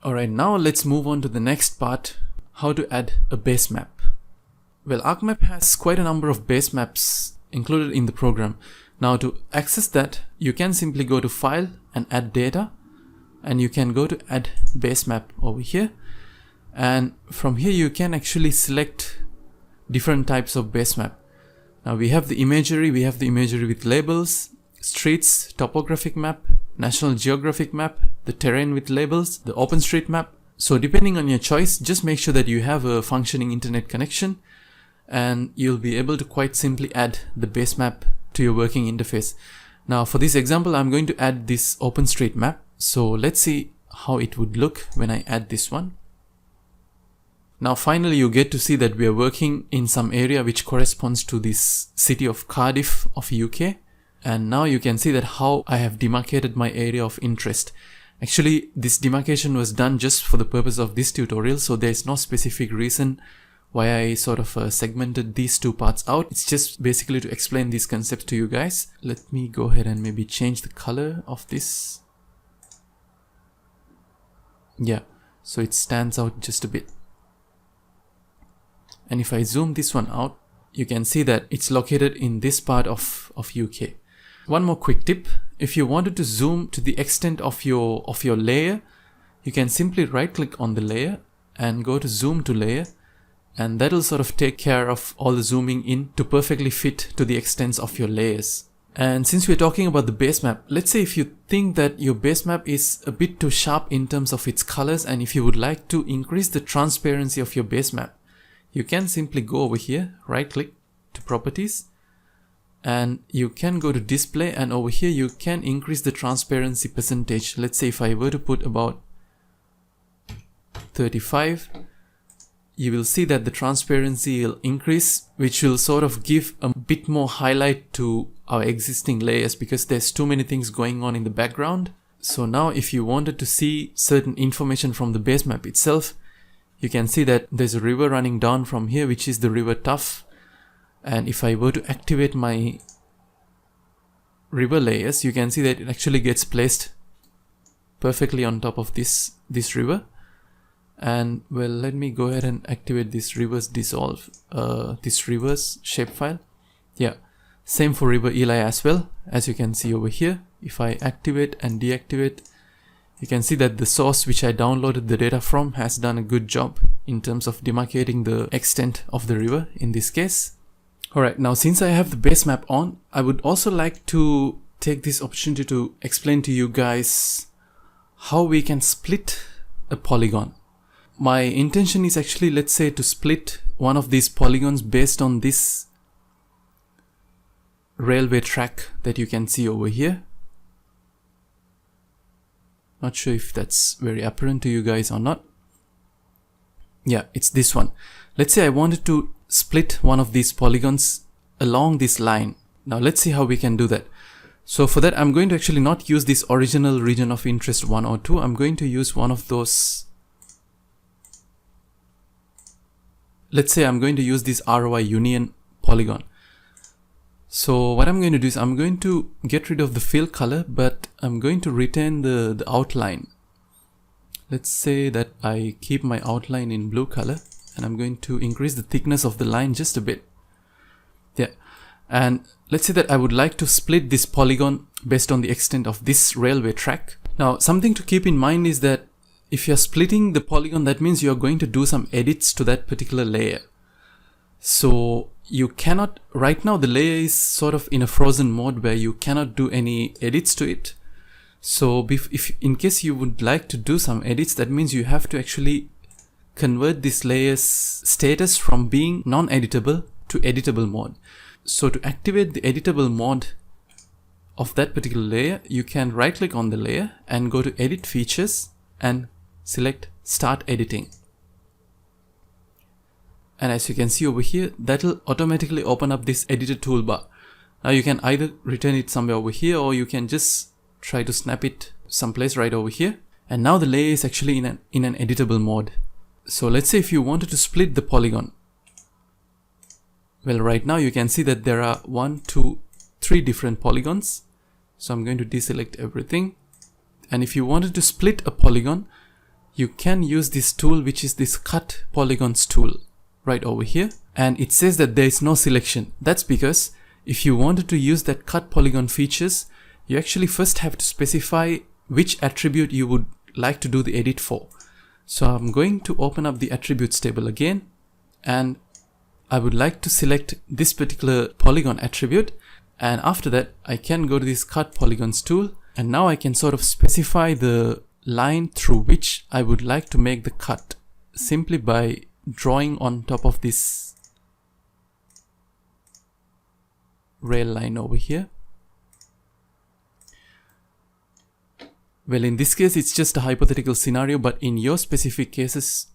Alright, now let's move on to the next part, how to add a base map. Well, ArcMap has quite a number of base maps included in the program. Now to access that, you can simply go to File and Add Data, and you can go to Add Base Map over here. And from here you can actually select different types of base map. Now we have the imagery with labels, streets, topographic map, National Geographic map, the terrain with labels, the OpenStreetMap. So depending on your choice, just make sure that you have a functioning internet connection and you'll be able to quite simply add the base map to your working interface. Now for this example, I'm going to add this OpenStreetMap. So let's see how it would look when I add this one. Now finally you get to see that we are working in some area which corresponds to this city of Cardiff of UK. And now you can see that how I have demarcated my area of interest. Actually, this demarcation was done just for the purpose of this tutorial, so there is no specific reason why I sort of segmented these two parts out. It's just basically to explain these concepts to you guys. Let me go ahead and maybe change the color of this. Yeah, so it stands out just a bit. And if I zoom this one out, you can see that it's located in this part of UK. One more quick tip, if you wanted to zoom to the extent of your layer, you can simply right click on the layer and go to zoom to layer, and that'll sort of take care of all the zooming in to perfectly fit to the extents of your layers. And since we're talking about the base map, let's say if you think that your base map is a bit too sharp in terms of its colors, and if you would like to increase the transparency of your base map, you can simply go over here, right click to properties, and you can go to display, and over here you can increase the transparency percentage. Let's say if I were to put about 35, you will see that the transparency will increase, which will sort of give a bit more highlight to our existing layers because there's too many things going on in the background. So now if you wanted to see certain information from the base map itself, you can see that there's a river running down from here, which is the River Tuff. And if I were to activate my river layers, you can see that it actually gets placed perfectly on top of this river. And well, let me go ahead and activate this reverse dissolve, this reverse shapefile. Yeah, same for River Ely as well. As you can see over here, if I activate and deactivate, you can see that the source which I downloaded the data from has done a good job in terms of demarcating the extent of the river in this case. Alright, now since I have the base map on, I would also like to take this opportunity to explain to you guys how we can split a polygon. My intention is actually, let's say, to split one of these polygons based on this railway track that you can see over here. Not sure if that's very apparent to you guys or not. Yeah, it's this one. Let's say I wanted to split one of these polygons along this line. Now let's see how we can do that. So for that, I'm going to actually not use this original region of interest 1 or 2. I'm going to use one of those. Let's say I'm going to use this ROI union polygon. So what I'm going to do is I'm going to get rid of the fill color, but I'm going to retain the outline. Let's say that I keep my outline in blue color, and I'm going to increase the thickness of the line just a bit. Yeah, and let's say that I would like to split this polygon based on the extent of this railway track. Now something to keep in mind is that if you're splitting the polygon, that means you're going to do some edits to that particular layer. So you cannot, right now the layer is sort of in a frozen mode where you cannot do any edits to it. So if in case you would like to do some edits, that means you have to actually convert this layer's status from being non-editable to editable mode. So to activate the editable mode of that particular layer, you can right click on the layer and go to edit features and select start editing. And as you can see over here, that will automatically open up this editor toolbar. Now you can either return it somewhere over here, or you can just try to snap it someplace right over here. And now the layer is actually in an editable mode. So let's say if you wanted to split the polygon. Well, right now you can see that there are 1, 2, 3 different polygons. So I'm going to deselect everything. And if you wanted to split a polygon, you can use this tool, which is this cut polygons tool right over here. And it says that there is no selection. That's because if you wanted to use that cut polygon features, you actually first have to specify which attribute you would like to do the edit for. So I'm going to open up the attributes table again, and I would like to select this particular polygon attribute. And after that, I can go to this cut polygons tool, and now I can sort of specify the line through which I would like to make the cut simply by drawing on top of this rail line over here. Well, in this case, it's just a hypothetical scenario, but in your specific cases,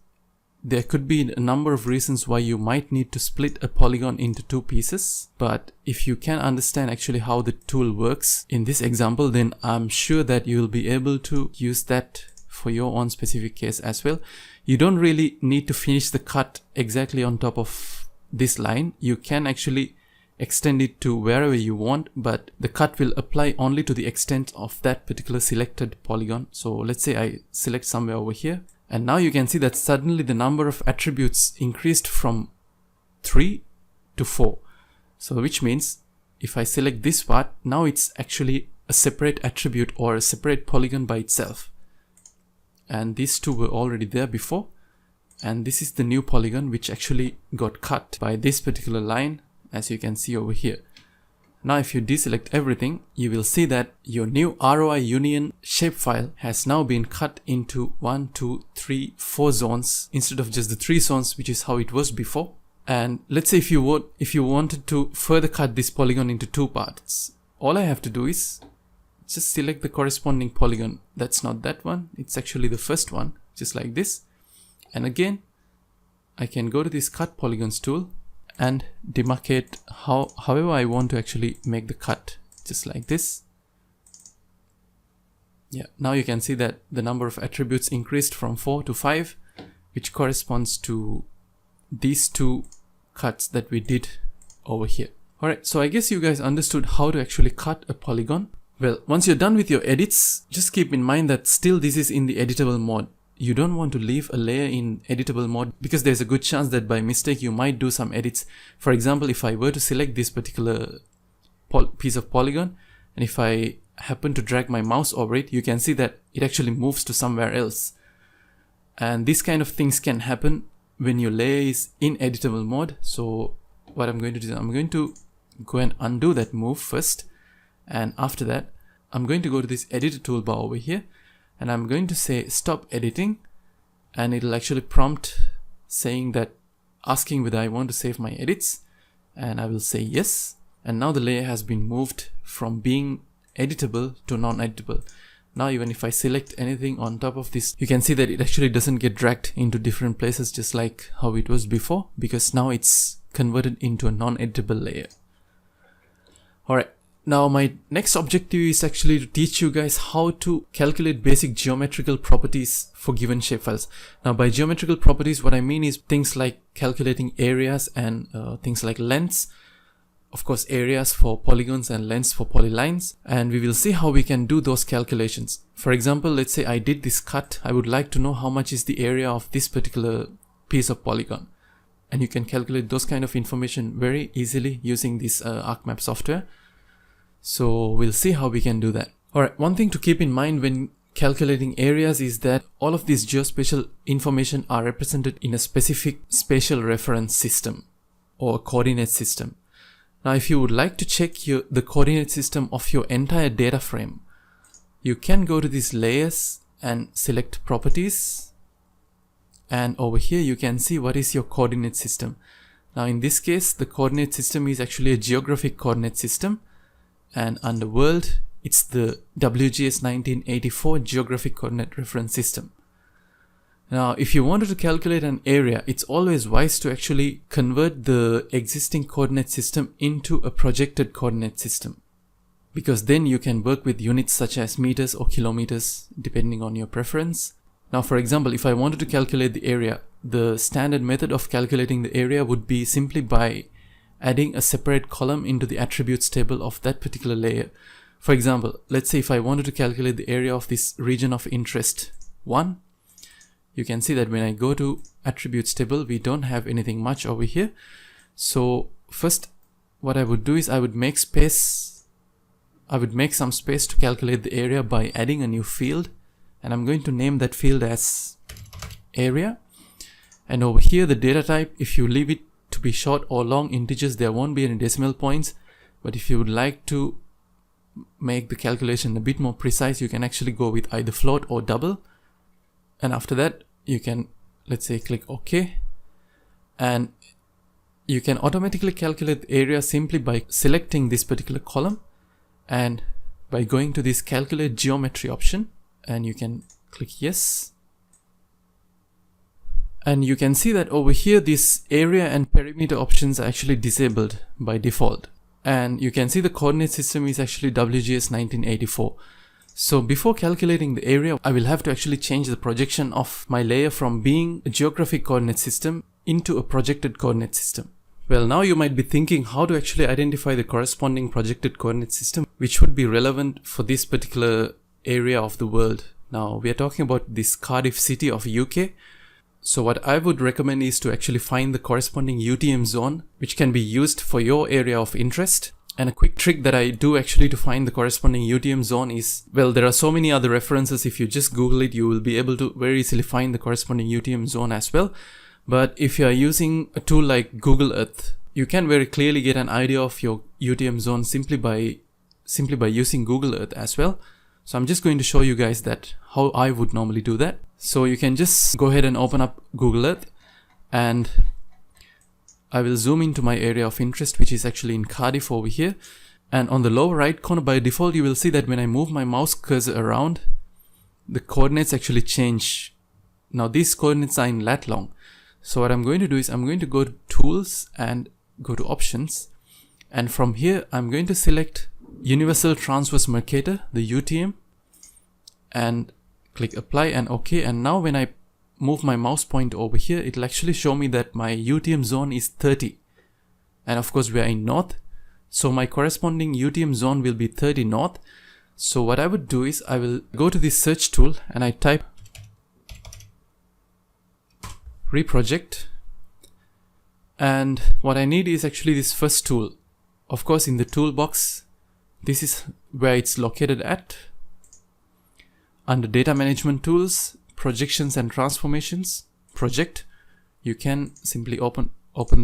there could be a number of reasons why you might need to split a polygon into two pieces. But if you can understand actually how the tool works in this example, then I'm sure that you'll be able to use that for your own specific case as well. You don't really need to finish the cut exactly on top of this line. You can actually extend it to wherever you want, but the cut will apply only to the extent of that particular selected polygon. So let's say I select somewhere over here, and now you can see that suddenly the number of attributes increased from 3 to 4. So which means if I select this part, now it's actually a separate attribute or a separate polygon by itself. And these two were already there before. And this is the new polygon which actually got cut by this particular line, as you can see over here. Now if you deselect everything, you will see that your new ROI union shapefile has now been cut into 1, 2, 3, 4 zones instead of just the 3 zones, which is how it was before. And let's say if you wanted to further cut this polygon into 2 parts, all I have to do is just select the corresponding polygon. That's not that one, it's actually the first one, just like this. And again, I can go to this cut polygons tool and demarcate however I want to actually make the cut, just like this. Yeah, now you can see that the number of attributes increased from 4 to 5, which corresponds to these 2 cuts that we did over here. Alright, so I guess you guys understood how to actually cut a polygon. Well, once you're done with your edits, just keep in mind that still this is in the editable mode. You don't want to leave a layer in editable mode because there's a good chance that by mistake you might do some edits. For example, if I were to select this particular piece of polygon, and if I happen to drag my mouse over it, you can see that it actually moves to somewhere else. And these kind of things can happen when your layer is in editable mode. So what I'm going to do is I'm going to go and undo that move first. And after that, I'm going to go to this editor toolbar over here. And I'm going to say stop editing, and it'll actually prompt saying that, asking whether I want to save my edits, and I will say yes. And now the layer has been moved from being editable to non-editable. Now even if I select anything on top of this, you can see that it actually doesn't get dragged into different places just like how it was before, because now it's converted into a non-editable layer. Alright. Now my next objective is actually to teach you guys how to calculate basic geometrical properties for given shapefiles. Now by geometrical properties, what I mean is things like calculating areas and things like lengths. Of course, areas for polygons and lengths for polylines. And we will see how we can do those calculations. For example, let's say I did this cut. I would like to know how much is the area of this particular piece of polygon. And you can calculate those kind of information very easily using this ArcMap software. So we'll see how we can do that. Alright, one thing to keep in mind when calculating areas is that all of these geospatial information are represented in a specific spatial reference system or coordinate system. Now if you would like to check the coordinate system of your entire data frame, you can go to these layers and select properties, and over here you can see what is your coordinate system. Now in this case, the coordinate system is actually a geographic coordinate system. And under world, it's the WGS 1984 Geographic Coordinate Reference System. Now, if you wanted to calculate an area, it's always wise to actually convert the existing coordinate system into a projected coordinate system, because then you can work with units such as meters or kilometers, depending on your preference. Now, for example, if I wanted to calculate the area, the standard method of calculating the area would be simply by adding a separate column into the attributes table of that particular layer. For example, let's say if I wanted to calculate the area of this region of interest 1, you can see that when I go to attributes table, we don't have anything much over here. So first what I would do is I would make some space to calculate the area by adding a new field, and I'm going to name that field as area. And over here the data type, if you leave it to be short or long integers, there won't be any decimal points, but if you would like to make the calculation a bit more precise, you can actually go with either float or double. And after that you can, let's say, click OK, and you can automatically calculate the area simply by selecting this particular column and by going to this calculate geometry option, and you can click yes. And you can see that over here this area and perimeter options are actually disabled by default, and you can see the coordinate system is actually WGS 1984. So before calculating the area, I will have to actually change the projection of my layer from being a geographic coordinate system into a projected coordinate system. Well, now you might be thinking how to actually identify the corresponding projected coordinate system which would be relevant for this particular area of the world. Now we are talking about this Cardiff city of UK. So what I would recommend is to actually find the corresponding UTM zone which can be used for your area of interest. And a quick trick that I do actually to find the corresponding UTM zone is, well, there are so many other references. If you just Google it, you will be able to very easily find the corresponding UTM zone as well. But if you are using a tool like Google Earth, you can very clearly get an idea of your UTM zone simply by using Google Earth as well. So I'm just going to show you guys that how I would normally do that. So you can just go ahead and open up Google Earth, and I will zoom into my area of interest, which is actually in Cardiff over here. And on the lower right corner, by default, you will see that when I move my mouse cursor around, the coordinates actually change. Now these coordinates are in lat long. So what I'm going to do is I'm going to go to tools and go to options. And from here, I'm going to select Universal Transverse Mercator, the UTM, and click apply and OK. And now when I move my mouse point over here, it'll actually show me that my UTM zone is 30. And of course we are in north, so my corresponding UTM zone will be 30 north. So what I would do is I will go to this search tool and I type reproject, and what I need is actually this first tool. Of course in the toolbox, this is where it's located at. Under data management tools, projections and transformations, project, you can simply open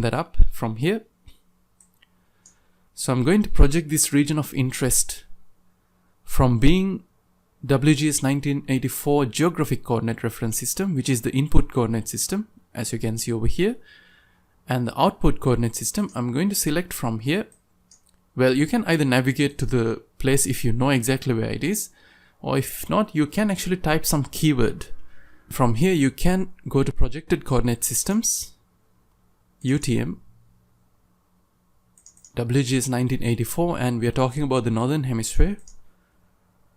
that up from here. So I'm going to project this region of interest from being WGS 1984 geographic coordinate reference system, which is the input coordinate system, as you can see over here, and the output coordinate system I'm going to select from here. Well, you can either navigate to the place if you know exactly where it is, or if not, you can actually type some keyword. From here you can go to projected coordinate systems, UTM, WGS 1984, and we are talking about the northern hemisphere,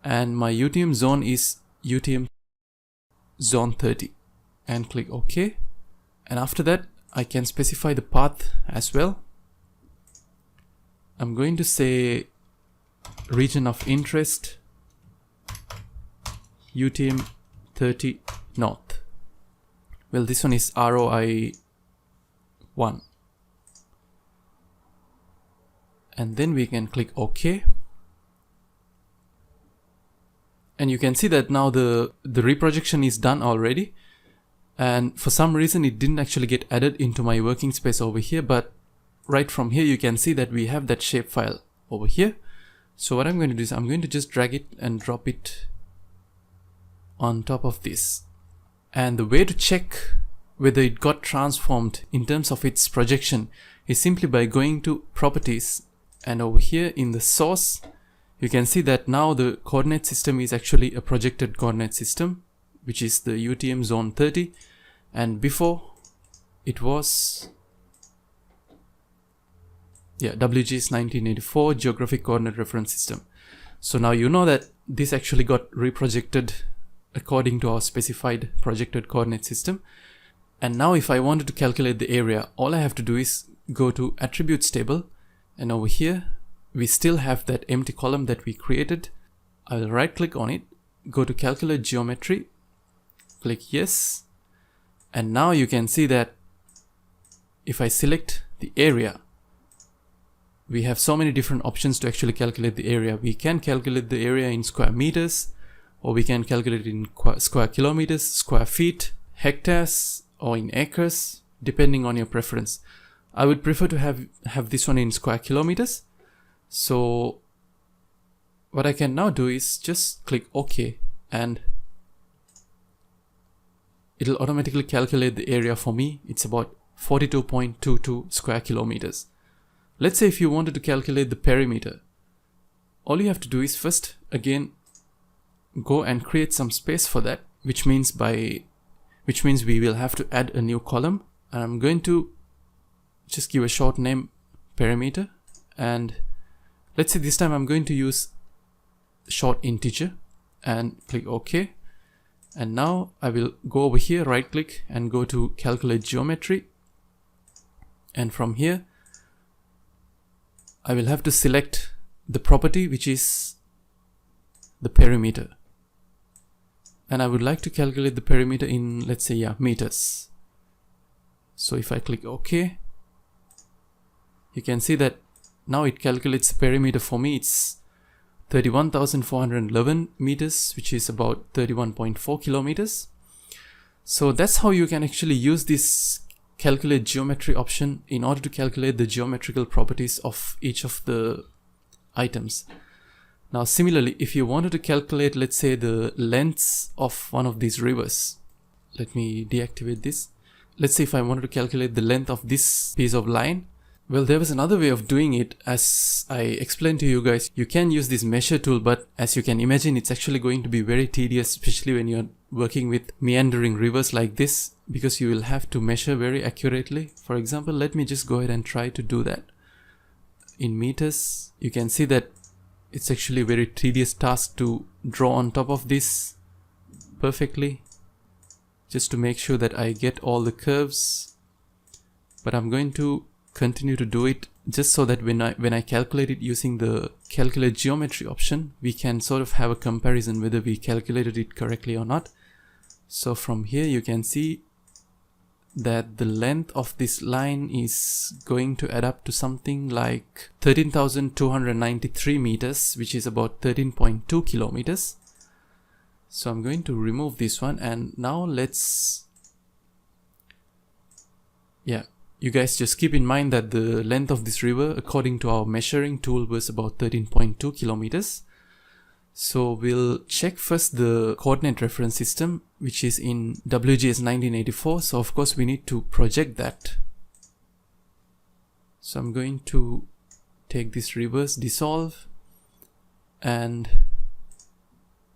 and my UTM zone is UTM zone 30, and click OK. And after that I can specify the path as well. I'm going to say region of interest UTM 30 north. Well, this one is ROI 1, and then we can click OK. And you can see that now the reprojection is done already, and for some reason it didn't actually get added into my working space over here, but right from here you can see that we have that shapefile over here. So what I'm going to do is I'm going to just drag it and drop it on top of this. And the way to check whether it got transformed in terms of its projection is simply by going to properties, and over here in the source you can see that now the coordinate system is actually a projected coordinate system, which is the UTM zone 30, and before it was WGS 1984 geographic coordinate reference system. So now you know that this actually got reprojected according to our specified projected coordinate system. And now if I wanted to calculate the area, all I have to do is go to attributes table, and over here we still have that empty column that we created. I will right click on it, go to calculate geometry, click yes, And now you can see that if I select the area, we have so many different options to actually calculate the area. We can calculate the area in square meters, or we can calculate it in square kilometers, square feet, hectares, or in acres, depending on your preference. I would prefer to have this one in square kilometers. So what I can now do is just click OK, and it'll automatically calculate the area for me. It's about 42.22 square kilometers. Let's say if you wanted to calculate the perimeter, all you have to do is first again go and create some space for that, which means we will have to add a new column. And I'm going to just give a short name, perimeter, and let's say this time I'm going to use short integer and click OK. And now I will go over here, right click, and go to calculate geometry, and from here I will have to select the property which is the perimeter, and I would like to calculate the perimeter in, let's say, meters. So if I click OK, you can see that now it calculates the perimeter for me. It's 31,411 meters, which is about 31.4 kilometers. So that's how you can actually use this calculate geometry option in order to calculate the geometrical properties of each of the items. Now similarly, if you wanted to calculate, let's say, the lengths of one of these rivers, let me deactivate this. Let's say if I wanted to calculate the length of this piece of line, well, there was another way of doing it. As I explained to you guys, you can use this measure tool, but as you can imagine, it's actually going to be very tedious, especially when you're working with meandering rivers like this, because you will have to measure very accurately. For example, let me just go ahead and try to do that. In meters, you can see that it's actually a very tedious task to draw on top of this perfectly, just to make sure that I get all the curves. But I'm going to continue to do it just so that when I calculate it using the calculate geometry option, we can sort of have a comparison whether we calculated it correctly or not. So from here you can see that the length of this line is going to add up to something like 13,293 meters, which is about 13.2 kilometers. So I'm going to remove this one, and now you guys just keep in mind that the length of this river according to our measuring tool was about 13.2 kilometers. So we'll check first the coordinate reference system, which is in ArcGIS 1984. So of course we need to project that. So I'm going to take this reverse dissolve, and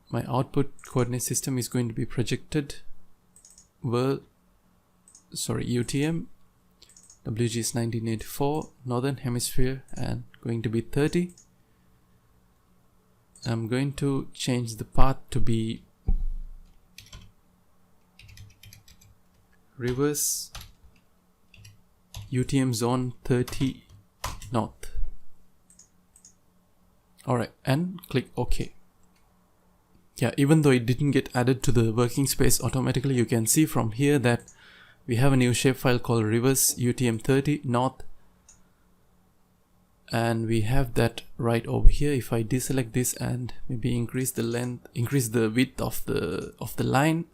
my output coordinate system is going to be projected UTM ArcGIS 1984 Northern Hemisphere, and going to be 30. I'm going to change the path to be reverse UTM zone 30 north. Alright, and click OK. Yeah, even though it didn't get added to the working space automatically, you can see from here that we have a new shapefile called reverse UTM 30 north, and we have that right over here. If I deselect this and maybe increase the width of the line,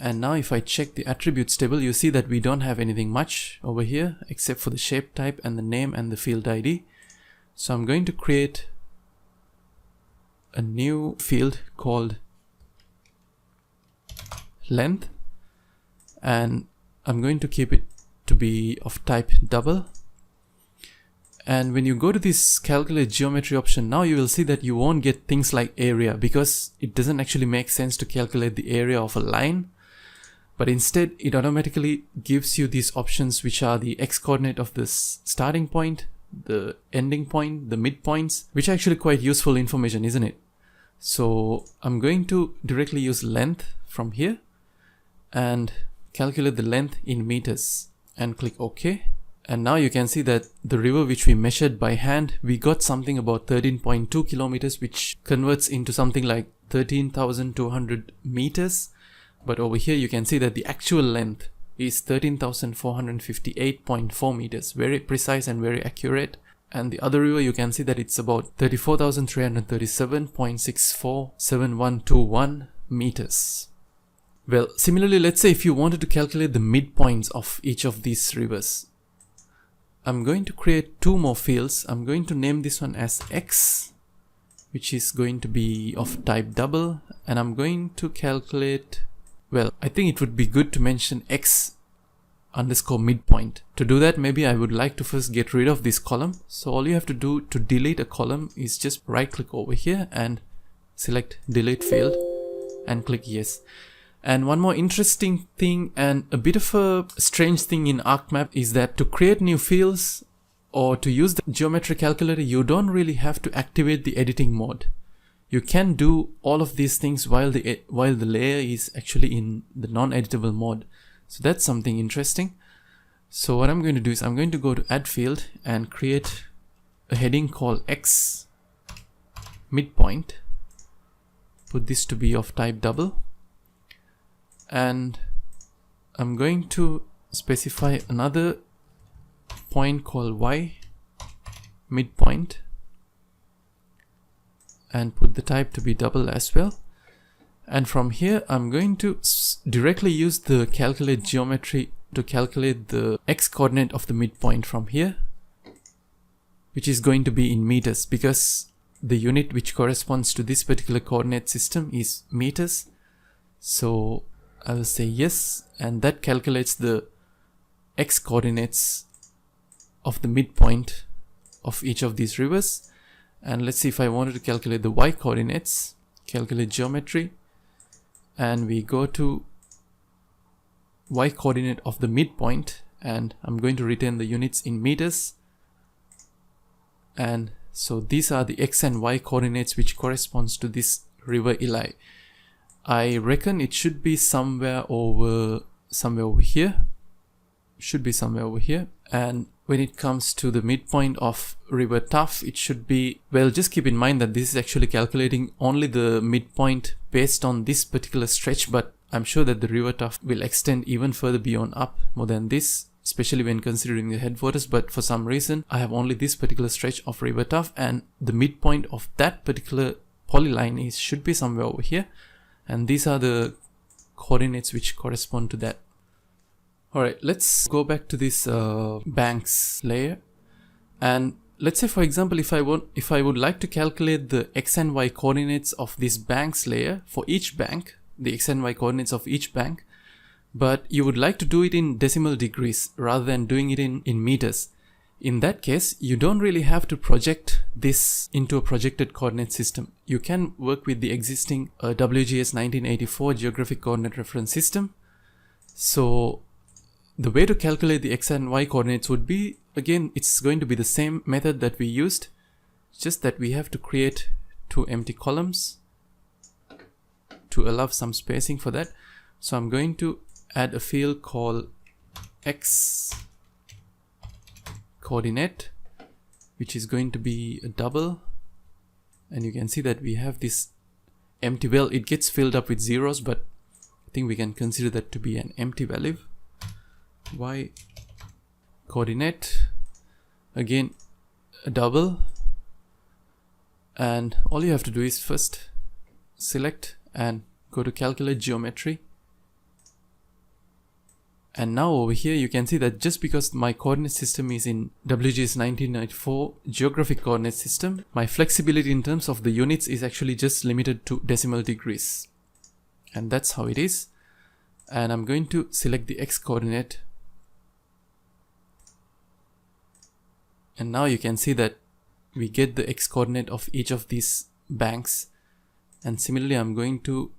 and now if I check the attributes table, you see that we don't have anything much over here except for the shape type and the name and the field ID. So I'm going to create a new field called length, and I'm going to keep it to be of type double. And when you go to this calculate geometry option, now you will see that you won't get things like area, because it doesn't actually make sense to calculate the area of a line. But instead it automatically gives you these options, which are the x coordinate of the starting point, the ending point, the midpoints, which are actually quite useful information, isn't it? So I'm going to directly use length from here and calculate the length in meters and click OK. And now you can see that the river which we measured by hand, we got something about 13.2 kilometers, which converts into something like 13,200 meters. But over here you can see that the actual length is 13,458.4 meters. Very precise and very accurate. And the other river, you can see that it's about 34,337.647121 meters. Well, similarly, let's say if you wanted to calculate the midpoints of each of these rivers, I'm going to create two more fields. I'm going to name this one as X, which is going to be of type double, and I'm going to calculate, well, I think it would be good to mention X underscore midpoint. To do that, maybe I would like to first get rid of this column. So all you have to do to delete a column is just right click over here and select delete field and click yes. And one more interesting thing and a bit of a strange thing in ArcMap is that to create new fields or to use the geometry calculator, you don't really have to activate the editing mode. You can do all of these things while the layer is actually in the non-editable mode. So that's something interesting. So what I'm going to do is I'm going to go to add field and create a heading called X midpoint. Put this to be of type double. And I'm going to specify another point called Y midpoint and put the type to be double as well. And from here I'm going to directly use the calculate geometry to calculate the X coordinate of the midpoint from here, which is going to be in meters because the unit which corresponds to this particular coordinate system is meters. So I will say yes, and that calculates the X coordinates of the midpoint of each of these rivers. And let's see if I wanted to calculate the Y coordinates, calculate geometry, and we go to Y coordinate of the midpoint, and I'm going to retain the units in meters. And so these are the X and Y coordinates which corresponds to this river Eli. I reckon it should be somewhere over here. Should be somewhere over here. And when it comes to the midpoint of river Tuff, it should be, well, just keep in mind that this is actually calculating only the midpoint based on this particular stretch, but I'm sure that the river Tuff will extend even further beyond up more than this, especially when considering the headwaters. But for some reason I have only this particular stretch of river Tuff, and the midpoint of that particular polyline should be somewhere over here. And these are the coordinates which correspond to that. Alright, let's go back to this banks layer. And let's say, for example, if I would like to calculate the X and Y coordinates of this banks layer for each bank, the X and Y coordinates of each bank, but you would like to do it in decimal degrees rather than doing it in meters. In that case, you don't really have to project this into a projected coordinate system. You can work with the existing WGS 1984 geographic coordinate reference system. So the way to calculate the X and Y coordinates would be, again, it's going to be the same method that we used, just that we have to create two empty columns to allow some spacing for that. So I'm going to add a field called X coordinate, which is going to be a double, and you can see that we have this empty, well, it gets filled up with zeros, but I think we can consider that to be an empty value. Y coordinate, again a double, and all you have to do is first select and go to calculate geometry. And now over here you can see that just because my coordinate system is in WGS 1994 geographic coordinate system, my flexibility in terms of the units is actually just limited to decimal degrees. And that's how it is. And I'm going to select the X coordinate. And now you can see that we get the X coordinate of each of these banks. And similarly, I'm going to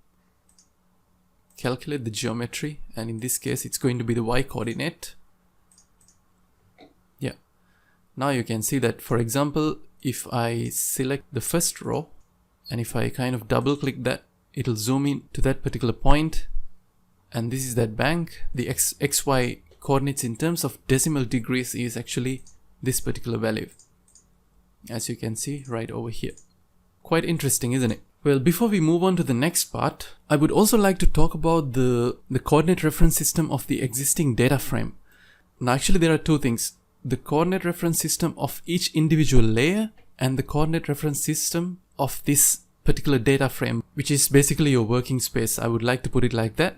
calculate the geometry, and in this case it's going to be the Y coordinate. Yeah, now you can see that, for example, if I select the first row and if I kind of double click that, it'll zoom in to that particular point, and this is that bank. The XY coordinates in terms of decimal degrees is actually this particular value, as you can see right over here. Quite interesting, isn't it? Well, before we move on to the next part, I would also like to talk about the coordinate reference system of the existing data frame. Now actually there are two things: the coordinate reference system of each individual layer and the coordinate reference system of this particular data frame, which is basically your working space. I would like to put it like that.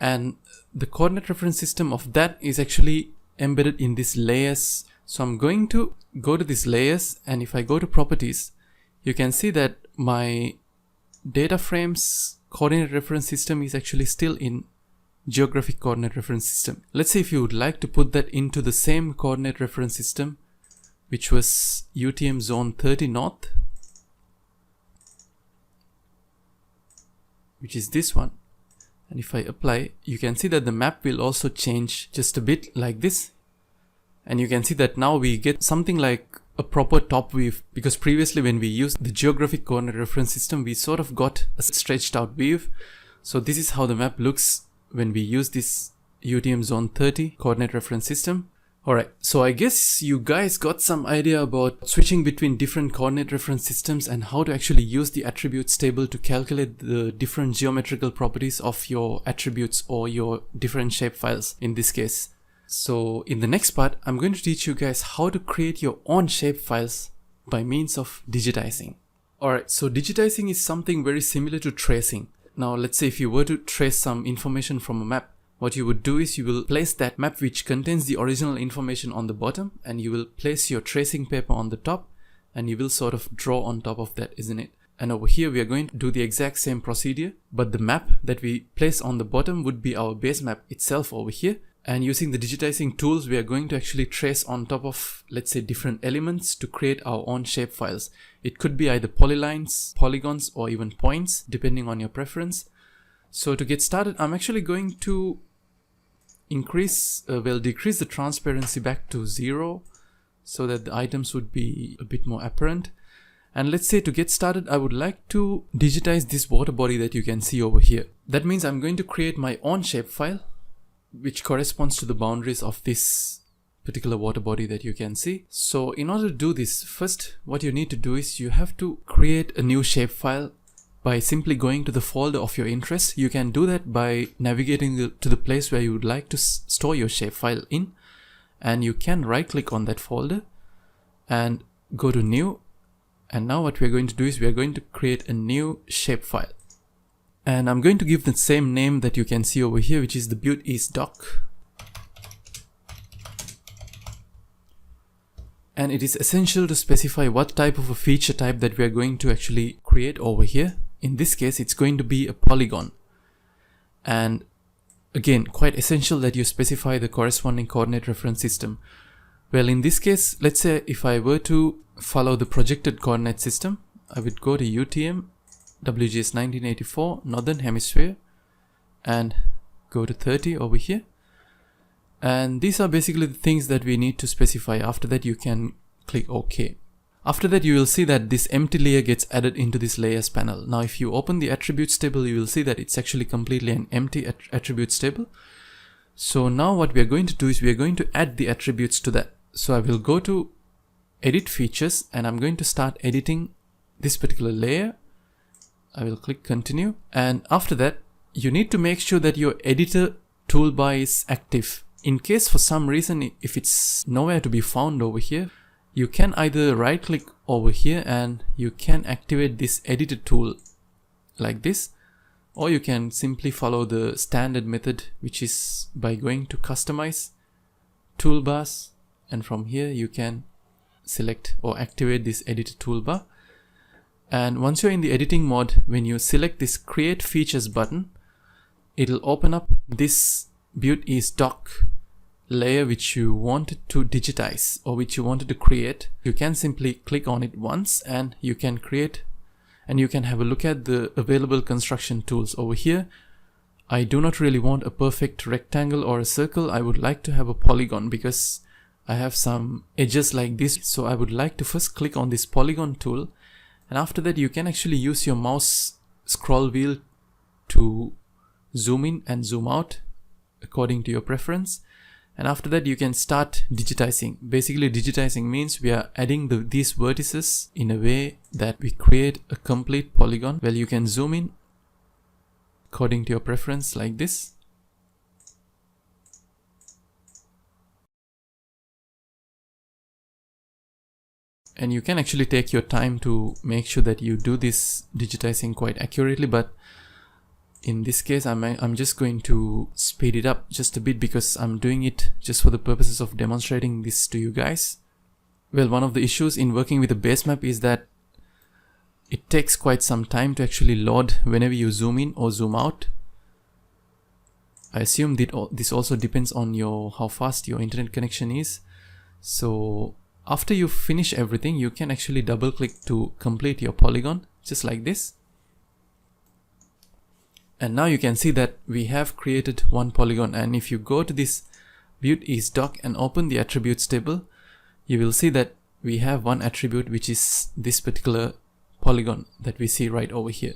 And the coordinate reference system of that is actually embedded in these layers. So I'm going to go to these layers, and if I go to properties, you can see that my data frame's coordinate reference system is actually still in geographic coordinate reference system. Let's say if you would like to put that into the same coordinate reference system, which was UTM zone 30 north, which is this one. And if I apply, you can see that the map will also change just a bit like this. And you can see that now we get something like a proper top view, because previously when we used the geographic coordinate reference system, we sort of got a stretched out view. So this is how the map looks when we use this UTM zone 30 coordinate reference system. Alright, so I guess you guys got some idea about switching between different coordinate reference systems and how to actually use the attributes table to calculate the different geometrical properties of your attributes or your different shapefiles in this case. So in the next part, I'm going to teach you guys how to create your own shapefiles by means of digitizing. Alright, so digitizing is something very similar to tracing. Now let's say if you were to trace some information from a map, what you would do is you will place that map which contains the original information on the bottom, and you will place your tracing paper on the top, and you will sort of draw on top of that, isn't it? And over here we are going to do the exact same procedure, but the map that we place on the bottom would be our base map itself over here. And using the digitizing tools, we are going to actually trace on top of, let's say, different elements to create our own shapefiles. It could be either polylines, polygons, or even points, depending on your preference. So to get started, I'm actually going to decrease the transparency back to 0 so that the items would be a bit more apparent. And let's say to get started, I would like to digitize this water body that you can see over here. That means I'm going to create my own shapefile, which corresponds to the boundaries of this particular water body that you can see. So in order to do this, first what you need to do is you have to create a new shapefile by simply going to the folder of your interest. You can do that by navigating to the place where you would like to store your shapefile in, and you can right click on that folder and go to new. And now what we are going to do is we are going to create a new shapefile. And I'm going to give the same name that you can see over here, which is the Butte East Dock. And it is essential to specify what type of a feature type that we are going to actually create over here. In this case, it's going to be a polygon. And again, quite essential that you specify the corresponding coordinate reference system. Well, in this case, let's say if I were to follow the projected coordinate system, I would go to UTM, WGS 1984, Northern Hemisphere, and go to 30 over here. And these are basically the things that we need to specify. After that, you can click OK. After that, you will see that this empty layer gets added into this layers panel. Now, if you open the attributes table, you will see that it's actually completely an empty attributes table. So now what we are going to do is we are going to add the attributes to that. So I will go to edit features, and I'm going to start editing this particular layer. I will click continue. And after that, you need to make sure that your editor toolbar is active. In case for some reason, if it's nowhere to be found over here, you can either right click over here and you can activate this editor tool like this, or you can simply follow the standard method, which is by going to customize toolbars, and from here you can select or activate this editor toolbar. And once you're in the editing mode, when you select this create features button, it'll open up this Butte East Dock layer which you wanted to digitize or which you wanted to create. You can simply click on it once and you can create, and you can have a look at the available construction tools over here. I do not really want a perfect rectangle or a circle. I would like to have a polygon because I have some edges like this. So I would like to first click on this polygon tool, and after that you can actually use your mouse scroll wheel to zoom in and zoom out according to your preference. And after that, you can start digitizing. Basically, digitizing means we are adding these vertices in a way that we create a complete polygon. Well, you can zoom in according to your preference like this. And you can actually take your time to make sure that you do this digitizing quite accurately, but in this case I'm just going to speed it up just a bit because I'm doing it just for the purposes of demonstrating this to you guys. Well, one of the issues in working with a base map is that it takes quite some time to actually load whenever you zoom in or zoom out. I assume that this also depends on how fast your internet connection is. So after you finish everything, you can actually double click to complete your polygon, just like this. And now you can see that we have created one polygon. And if you go to this Build is doc and open the attributes table, you will see that we have one attribute, which is this particular polygon that we see right over here.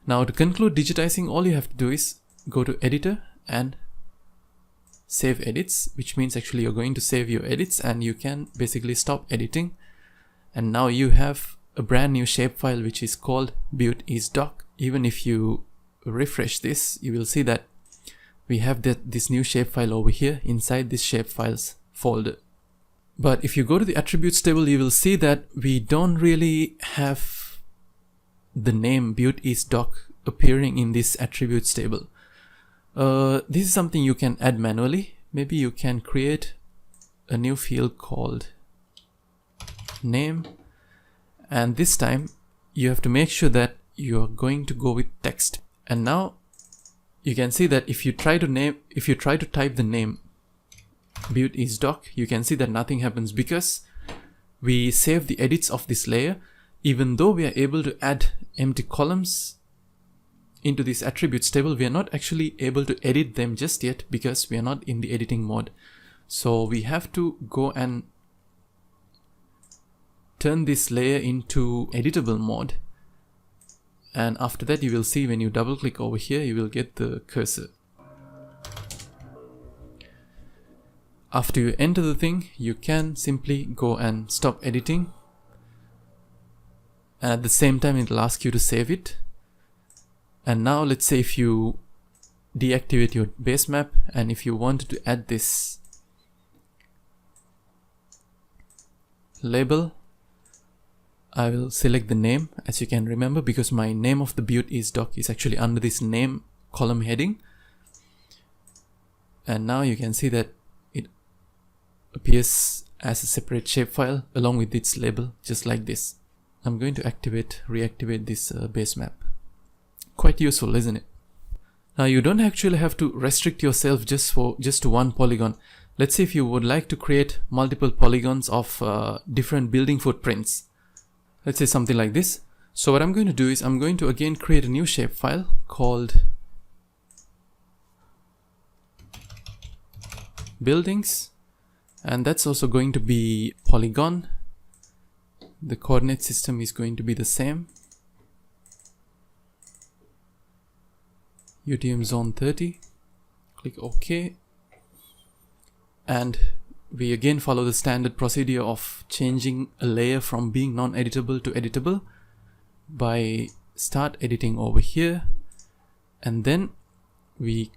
Now to conclude digitizing, all you have to do is go to editor and save edits, which means actually you're going to save your edits and you can basically stop editing. And now you have a brand new shapefile which is called Build is doc. Even if you refresh this, you will see that we have this new shapefile over here inside this shapefiles folder. But if you go to the attributes table, you will see that we don't really have the name Build is doc appearing in this attributes table. This is something you can add manually. Maybe you can create a new field called name, and this time you have to make sure that you are going to go with text. And now you can see that if you try to type the name Build is doc, you can see that nothing happens because we save the edits of this layer. Even though we are able to add empty columns into this attributes table, we are not actually able to edit them just yet because we are not in the editing mode. So we have to go and turn this layer into editable mode. And after that, you will see when you double click over here, you will get the cursor. After you enter the thing, you can simply go and stop editing. And at the same time, it will ask you to save it. And now let's say if you deactivate your base map and if you wanted to add this label, I will select the name, as you can remember, because my name of the Build is doc is actually under this name column heading. And now you can see that it appears as a separate shapefile along with its label, just like this. I'm going to reactivate this base map. Quite useful, isn't it? Now you don't actually have to restrict yourself just to one polygon. Let's say if you would like to create multiple polygons of different building footprints. Let's say something like this. So what I'm going to do is I'm going to again create a new shapefile called buildings, and that's also going to be polygon. The coordinate system is going to be the same. UTM zone 30. Click OK. And we again follow the standard procedure of changing a layer from being non-editable to editable by start editing over here, and then we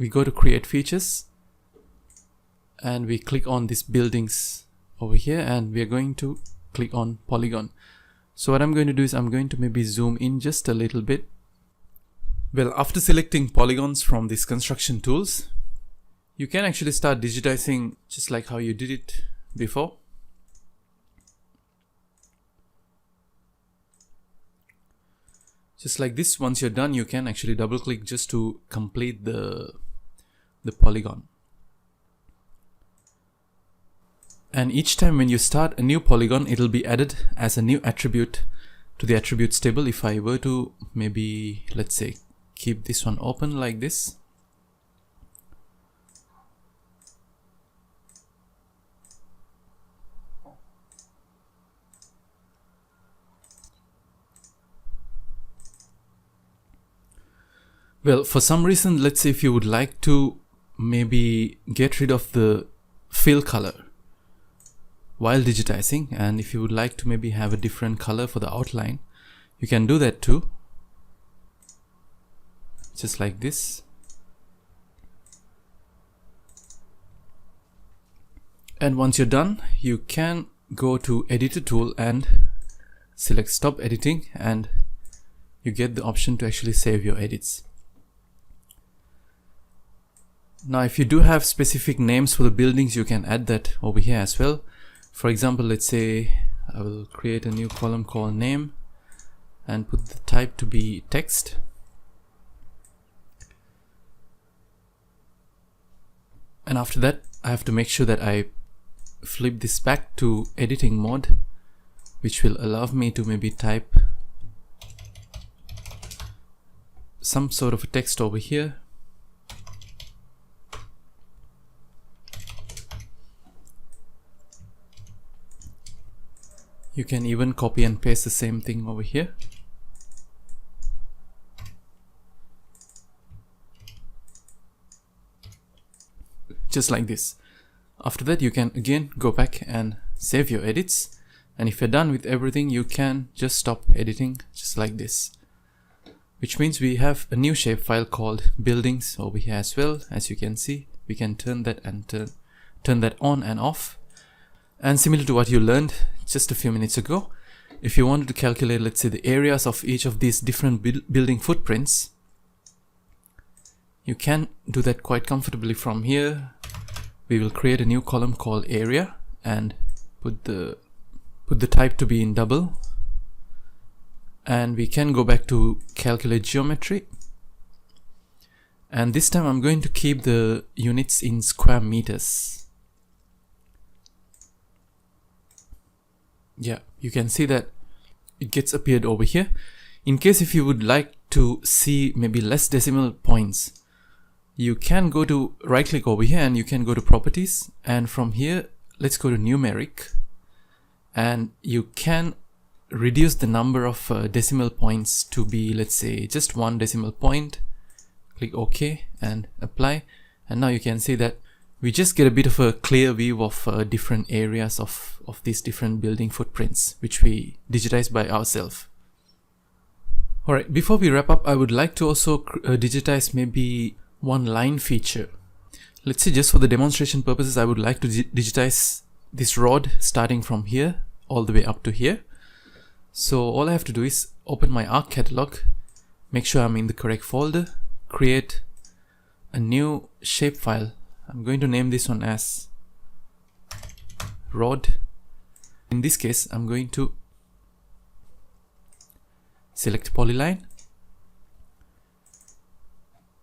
go to create features and we click on this buildings over here, and we are going to click on polygon. So what I'm going to do is I'm going to maybe zoom in just a little bit. Well, after selecting polygons from these construction tools, you can actually start digitizing just like how you did it before. Just like this, once you're done, you can actually double click just to complete the polygon. And each time when you start a new polygon, it'll be added as a new attribute to the attributes table. If I were to maybe, let's say, keep this one open like this. Well, for some reason, let's say if you would like to maybe get rid of the fill color while digitizing, and if you would like to maybe have a different color for the outline, you can do that too, just like this. And once you're done, you can go to editor tool and select stop editing, and you get the option to actually save your edits. Now if you do have specific names for the buildings, you can add that over here as well. For example, let's say I will create a new column called name and put the type to be text. And after that, I have to make sure that I flip this back to editing mode, which will allow me to maybe type some sort of a text over here. You can even copy and paste the same thing over here. Just like this. After that, you can again go back and save your edits. And if you're done with everything, you can just stop editing, just like this. Which means we have a new shapefile called buildings over here as well. As you can see, we can turn that and turn that on and off. And similar to what you learned just a few minutes ago, if you wanted to calculate, let's say, the areas of each of these different building footprints, you can do that quite comfortably from here. We will create a new column called area and put the type to be in double. And we can go back to calculate geometry. And this time I'm going to keep the units in square meters. Yeah, you can see that it gets appeared over here. In case if you would like to see maybe less decimal points, you can go to right click over here and you can go to properties, and from here let's go to numeric, and you can reduce the number of decimal points to be, let's say, just 1 decimal point. Click OK and apply, and now you can see that we just get a bit of a clear view of different areas of these different building footprints, which we digitize by ourselves. Alright, before we wrap up, I would like to also digitize maybe one line feature. Let's say just for the demonstration purposes, I would like to digitize this rod starting from here all the way up to here. So all I have to do is open my Arc catalog, make sure I'm in the correct folder, create a new shapefile. I'm going to name this one as rod. In this case, I'm going to select polyline,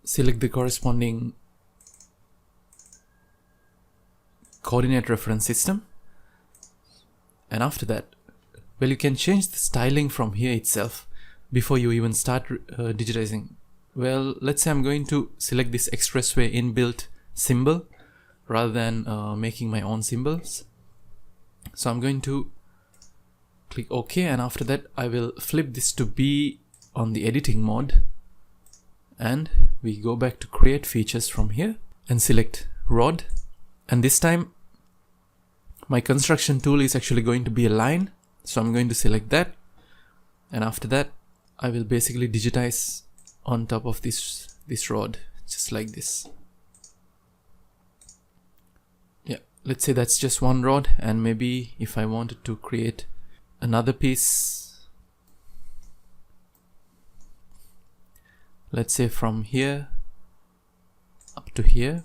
select the corresponding coordinate reference system, and after that, well, you can change the styling from here itself before you even start digitizing. Well, let's say I'm going to select this expressway inbuilt symbol rather than making my own symbols. So I'm going to click OK, and after that I will flip this to be on the editing mode, and we go back to create features from here and select rod, and this time my construction tool is actually going to be a line, so I'm going to select that, and after that I will basically digitize on top of this rod, just like this. Yeah, let's say that's just one rod, and maybe if I wanted to create another piece, let's say from here up to here,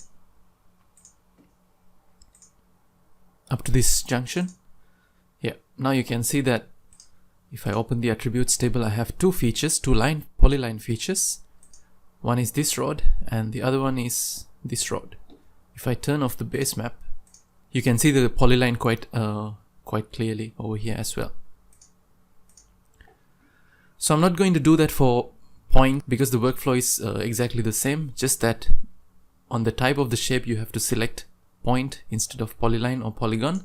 up to this junction. Yeah, now you can see that if I open the attributes table, I have two features, two polyline features. One is this rod and the other one is this rod. If I turn off the base map, you can see the polyline quite clearly over here as well. So I'm not going to do that for point because the workflow is exactly the same, just that on the type of the shape you have to select point instead of polyline or polygon,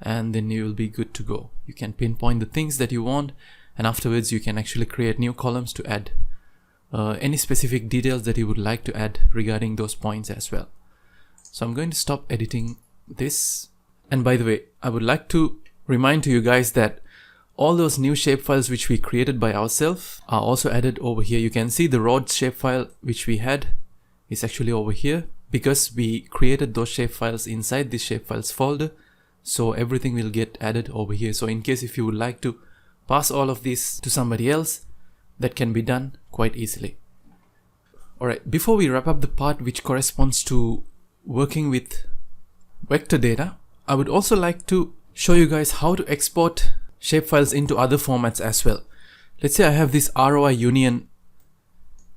and then you will be good to go. You can pinpoint the things that you want, and afterwards you can actually create new columns to add any specific details that you would like to add regarding those points as well. So I'm going to stop editing this. And by the way, I would like to remind to you guys that all those new shapefiles which we created by ourselves are also added over here. You can see the raw shapefile which we had is actually over here because we created those shapefiles inside this shapefiles folder. So everything will get added over here. So in case if you would like to pass all of this to somebody else, that can be done quite easily. Alright, before we wrap up the part which corresponds to working with vector data, I would also like to show you guys how to export shapefiles into other formats as well. Let's say I have this ROI union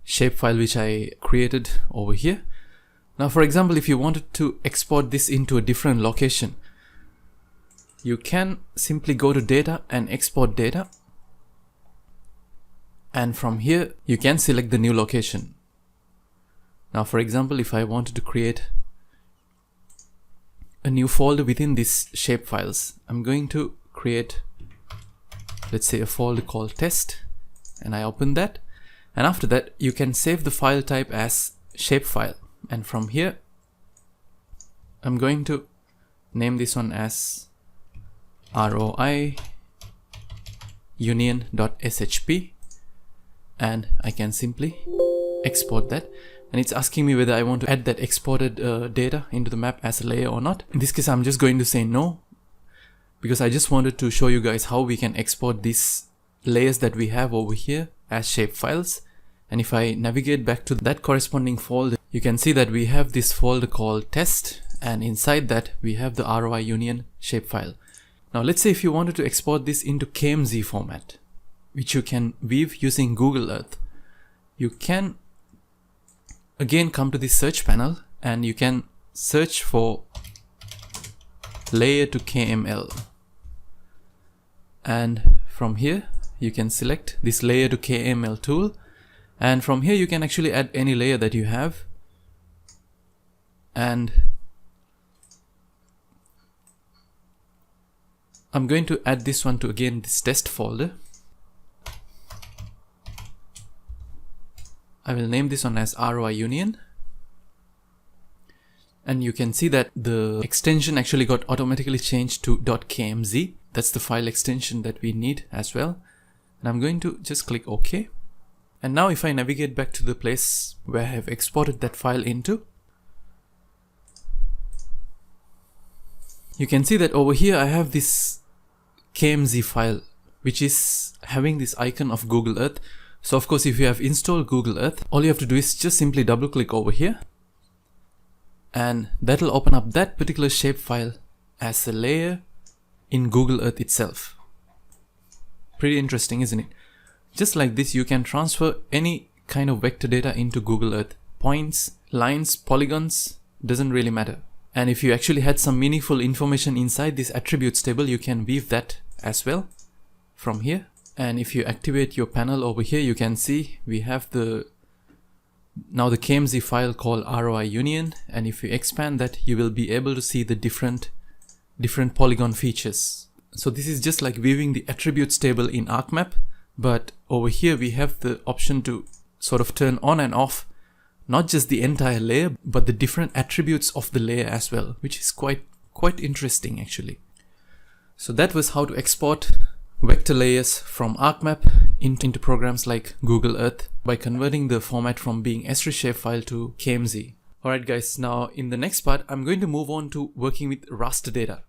shapefile which I created over here. Now for example, if you wanted to export this into a different location, you can simply go to data and export data, and from here you can select the new location. Now for example, if I wanted to create a new folder within these shapefiles, I'm going to create, let's say, a folder called test, and I open that, and after that you can save the file type as shapefile, and from here I'm going to name this one as ROI union.shp, and I can simply export that. And it's asking me whether I want to add that exported data into the map as a layer or not. In this case, I'm just going to say no, because I just wanted to show you guys how we can export these layers that we have over here as shapefiles. And if I navigate back to that corresponding folder, you can see that we have this folder called test, and inside that we have the ROI union shapefile. Now let's say if you wanted to export this into KMZ format, which you can weave using Google Earth, you can again come to this search panel and you can search for layer to KML, and from here you can select this layer to KML tool, and from here you can actually add any layer that you have. And I'm going to add this one to again this test folder. I will name this one as ROI union, and you can see that the extension actually got automatically changed to .kmz. That's the file extension that we need as well. And I'm going to just click OK. And now if I navigate back to the place where I have exported that file into, you can see that over here I have this KMZ file which is having this icon of Google Earth. So of course, if you have installed Google Earth, all you have to do is just simply double click over here, and that'll open up that particular shapefile as a layer in Google Earth itself. Pretty interesting, isn't it? Just like this, you can transfer any kind of vector data into Google Earth. Points, lines, polygons, doesn't really matter. And if you actually had some meaningful information inside this attributes table, you can weave that as well from here. And if you activate your panel over here, you can see we have now the KMZ file called ROI union, and if you expand that, you will be able to see the different polygon features. So this is just like weaving the attributes table in ArcMap, but over here we have the option to sort of turn on and off not just the entire layer, but the different attributes of the layer as well, which is quite interesting actually. So that was how to export vector layers from ArcMap into programs like Google Earth by converting the format from being S3 shapefile to KMZ. Alright guys, now in the next part, I'm going to move on to working with raster data.